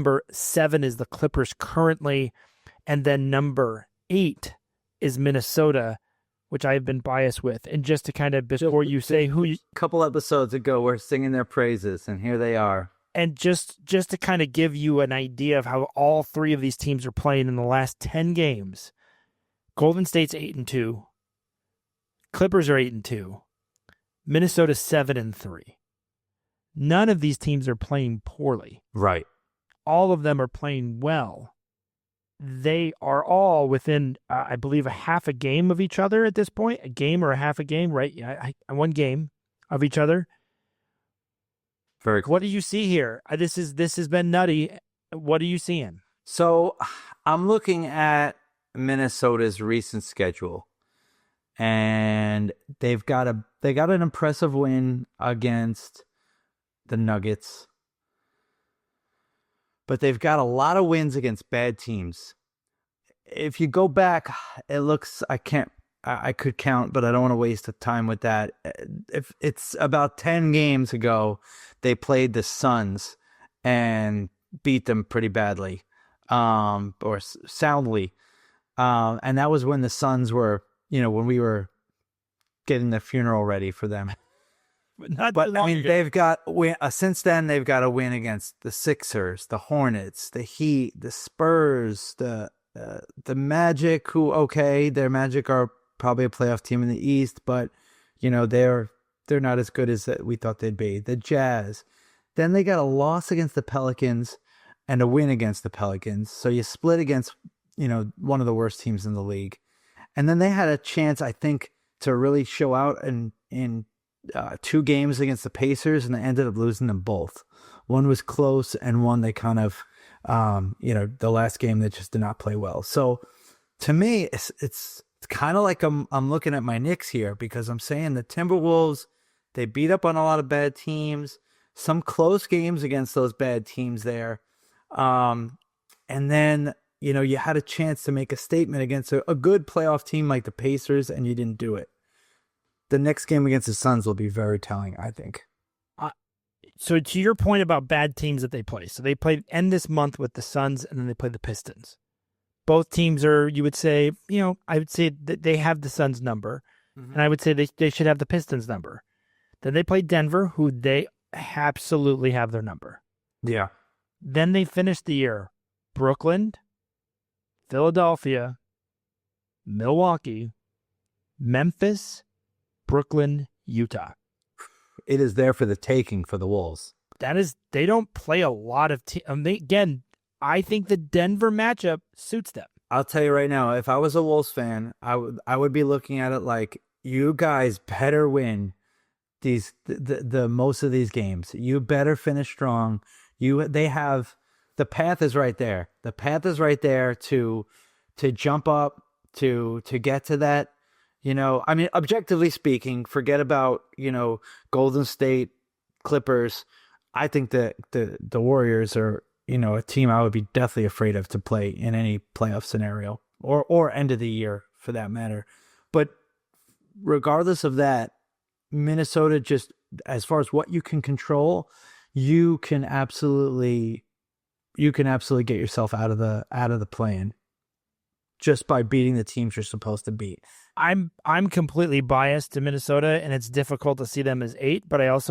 Number 7 is the Clippers currently, and then number 8 is Minnesota, which I've been biased with. And just to kind of, before you say who you... A couple episodes ago, we're singing their praises, and here they are. And just to kind of give you an idea of how all 3 of these teams are playing in the last 10 games, Golden State's 8-2, Clippers are 8-2, Minnesota's 7-3. None of these teams are playing poorly. Right. All of them are playing well. They are all within, I believe, a half a game of each other at this point. A game or a half a game, right? One game of each other. Very cool. What do you see here? This has been nutty. What are you seeing? So I'm looking at Minnesota's recent schedule, and they got an impressive win against the Nuggets, but they've got a lot of wins against bad teams. If you go back, it looks, I could count, but I don't want to waste the time with that. If it's about 10 games ago, they played the Suns and beat them pretty badly, or soundly. And that was when the Suns were, when we were getting the funeral ready for them. But I mean, they've got since then they've got a win against the Sixers, the Hornets, the Heat, the Spurs, the Magic. Their Magic are probably a playoff team in the East, but they're not as good as we thought they'd be. The Jazz. Then they got a loss against the Pelicans and a win against the Pelicans. So you split against one of the worst teams in the league, and then they had a chance, I think, to really show out in 2 games against the Pacers, and they ended up losing them both. One was close, and one they kind of, the last game they just did not play well. So to me, it's kind of like I'm looking at my Knicks here, because I'm saying the Timberwolves, they beat up on a lot of bad teams, some close games against those bad teams there. And then, you had a chance to make a statement against a good playoff team like the Pacers, and you didn't do it. The next game against the Suns will be very telling, I think. So to your point about bad teams that they play, so they end this month with the Suns, and then they play the Pistons. Both teams are, you would say, I would say that they have the Suns number, and I would say they should have the Pistons number. Then they play Denver, who they absolutely have their number. Yeah. Then they finish the year Brooklyn, Philadelphia, Milwaukee, Memphis, Brooklyn, Utah. It is there for the taking for the Wolves. They don't play a lot of again, I think the Denver matchup suits them. I'll tell you right now, if I was a Wolves fan, I would be looking at it like, you guys better win the most of these games. You better finish strong. The path is right there. The path is right there to jump up, to get to that. I mean, objectively speaking, forget about, Golden State, Clippers. I think that the Warriors are, a team I would be deathly afraid of to play in any playoff scenario, or end of the year for that matter. But regardless of that, Minnesota, just as far as what you can control, you can absolutely get yourself out of the play-in just by beating the teams you're supposed to beat. I'm completely biased to Minnesota, and it's difficult to see them as 8, but I also